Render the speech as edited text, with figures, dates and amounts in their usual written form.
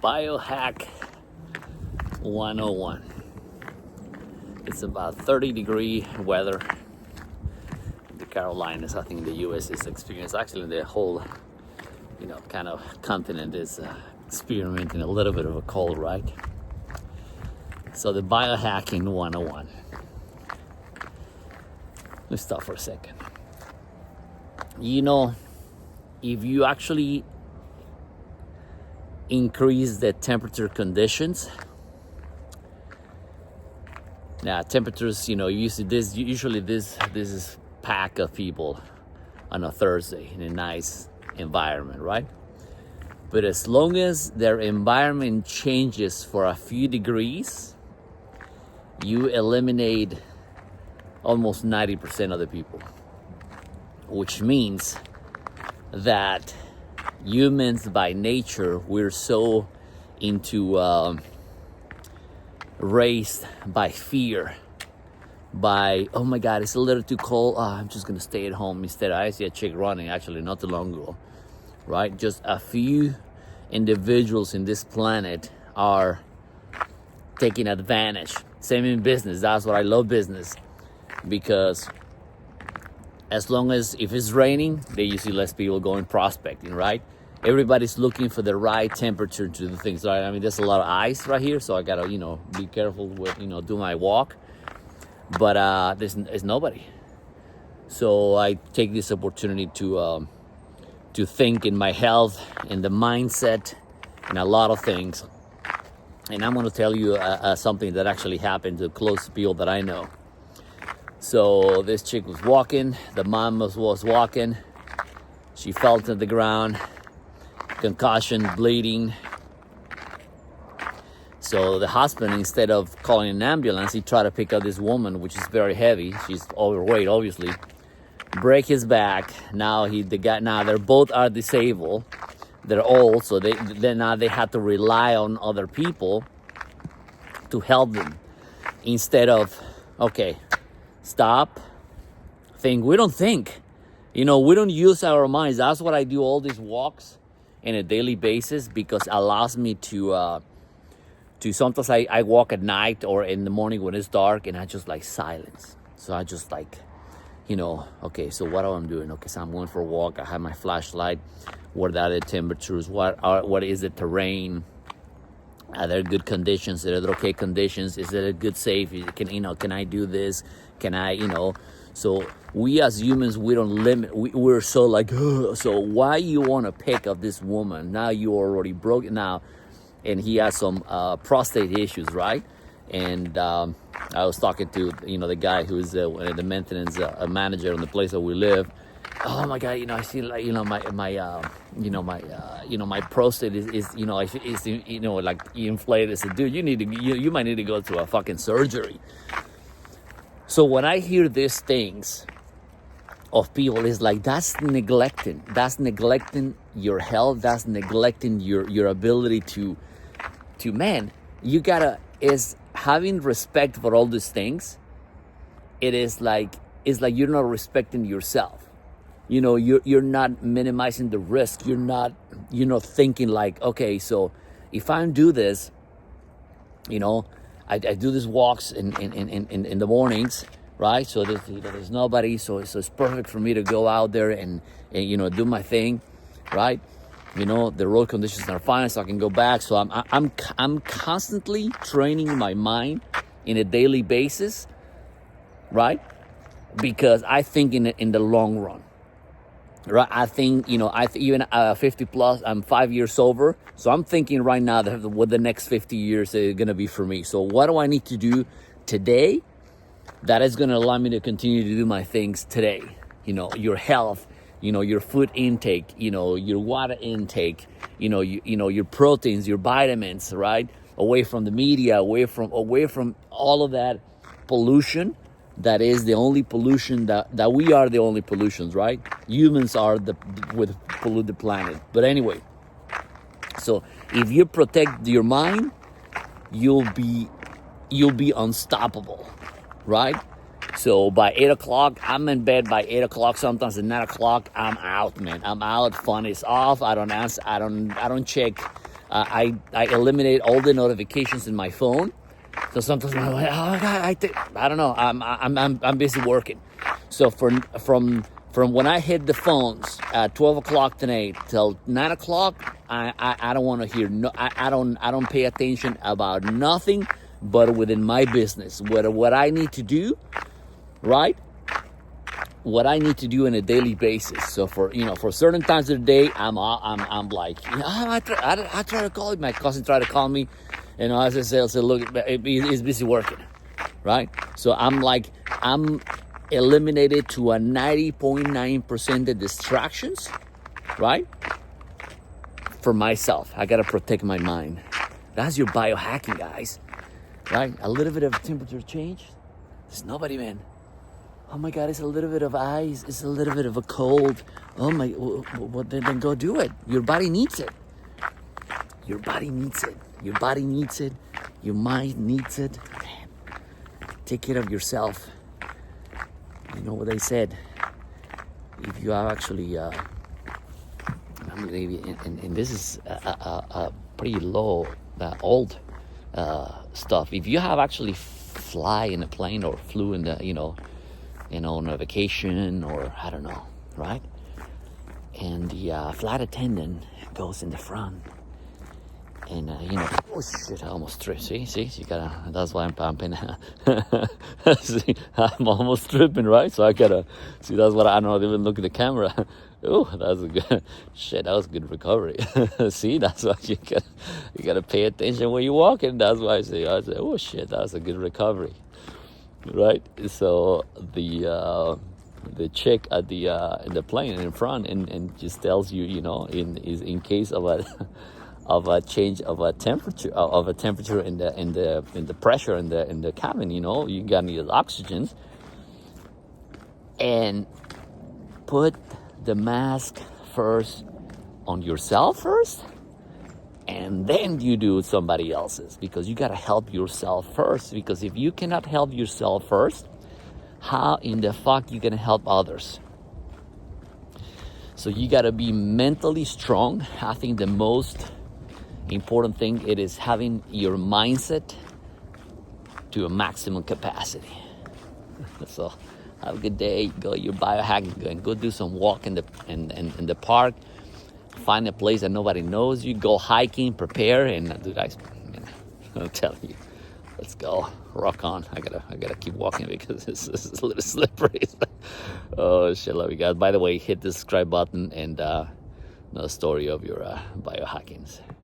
BioHack 101. It's about 30-degree weather in the Carolinas. I think the U.S. is experiencing, actually the whole, kind of continent is experiencing a little bit of a cold, right? So the biohacking 101. Let's stop for a second. If you actually increase the temperature conditions, now temperatures, usually this is pack of people on a Thursday in a nice environment, right? But as long as their environment changes for a few degrees, you eliminate almost 90% of the people, which means that humans by nature, we're so raised by fear, by, oh my God, it's a little too cold, I'm just gonna stay at home instead. I see a chick running actually not too long ago, right? Just a few individuals in this planet are taking advantage. Same in business. That's what I love business, because as long as if it's raining, they usually less people going prospecting, right? Everybody's looking for the right temperature to do things, right? I mean, there's a lot of ice right here, so I gotta, be careful with, do my walk. But there's nobody. So I take this opportunity to think in my health, in the mindset, and a lot of things. And I'm gonna tell you something that actually happened to close people that I know. So this chick was walking, the mom was walking, she fell to the ground, concussion, bleeding. So the husband, instead of calling an ambulance, he tried to pick up this woman, which is very heavy, she's overweight obviously, break his back. Now they're both are disabled, they're old, so now they have to rely on other people to help them, instead of, okay, stop, think. We don't think, we don't use our minds. That's what I do all these walks on a daily basis, because it allows me to sometimes I walk at night or in the morning when it's dark, and I just like silence. So I just like, okay, so what am I doing? Okay, so I'm going for a walk. I have my flashlight. What are the temperatures? What is the terrain? Are there good conditions? Are there okay conditions? Is it a good safe? Can I do this? Can I, So we as humans, we don't limit. We're so like, ugh. So why you want to pick up this woman? Now you already broke it now, and he has some prostate issues, right? And I was talking to the guy who's the maintenance manager on the place that we live. Oh my God, I see like my prostate is like inflated. I said, dude, you might need to go to a fucking surgery. So when I hear these things of people, it's like that's neglecting your health. That's neglecting your ability to man. You gotta is having respect for all these things. It's like you're not respecting yourself. You're not minimizing the risk. You're not thinking like, okay, so if I do this, I do these walks in the mornings, right? So there's nobody, so it's perfect for me to go out there and do my thing, right? The road conditions are fine, so I can go back. So I'm constantly training my mind in a daily basis, right? Because I think in the long run. Right, I think, even 50 plus, I'm 5 years sober. So I'm thinking right now that what the next 50 years is going to be for me. So what do I need to do today that is going to allow me to continue to do my things today? Your health, your food intake, your water intake, your proteins, your vitamins, right? Away from the media, away from all of that pollution. That is the only pollution that we are the only pollutions, right? Humans are pollute the planet. But anyway, so if you protect your mind, you'll be unstoppable, right? So by 8 o'clock, I'm in bed by 8 o'clock. Sometimes at 9 o'clock, I'm out, man. I'm out. Phone is off. I don't answer. I don't check I eliminate all the notifications in my phone. So sometimes I'm like, oh God, I don't know. I'm busy working. So from when I hit the phones at 12 o'clock tonight till 9 o'clock, I don't want to hear I don't pay attention about nothing but within my business. What I need to do, right? What I need to do on a daily basis. So for certain times of the day, I'm like, I try to call you. My cousin tried to call me, as I said, look, he's busy working, right? So I'm eliminated to a 90.9% of distractions, right? For myself, I gotta protect my mind. That's your biohacking, guys, right? A little bit of temperature change. There's nobody, man. Oh my God, it's a little bit of ice. It's a little bit of a cold. Oh my, well, then go do it. Your body needs it. Your body needs it. Your body needs it. Your mind needs it. Man, take care of yourself. You know what they said? If you are actually, and this is a pretty old stuff. If you have actually fly in a plane or flew in the, on a vacation or I don't know, right? And the flight attendant goes in the front, and oh shit, I almost tripped. See, you gotta. That's why I'm pumping. See, I'm almost tripping, right? So I gotta see. That's what I don't even look at the camera. Oh, that was a good shit. That was a good recovery. See, that's why you gotta pay attention when you're walking. That's why I say, oh shit, that was a good recovery. Right, so the chick at the plane in front and just tells you, in case of a change of a temperature in the pressure in the cabin, you gotta need oxygen, and put the mask first on yourself first, and then you do somebody else's, because you got to help yourself first. Because if you cannot help yourself first, how in the fuck you gonna help others? So you got to be mentally strong. I think the most important thing it is having your mindset to a maximum capacity. So have a good day. Go your biohacking and go do some walk in the park. Find a place that nobody knows you. Go hiking, prepare, and dude, I'm telling you, let's go, rock on. I gotta keep walking because this is a little slippery. Oh shit, love you guys. By the way, hit the subscribe button and know the story of your biohackings.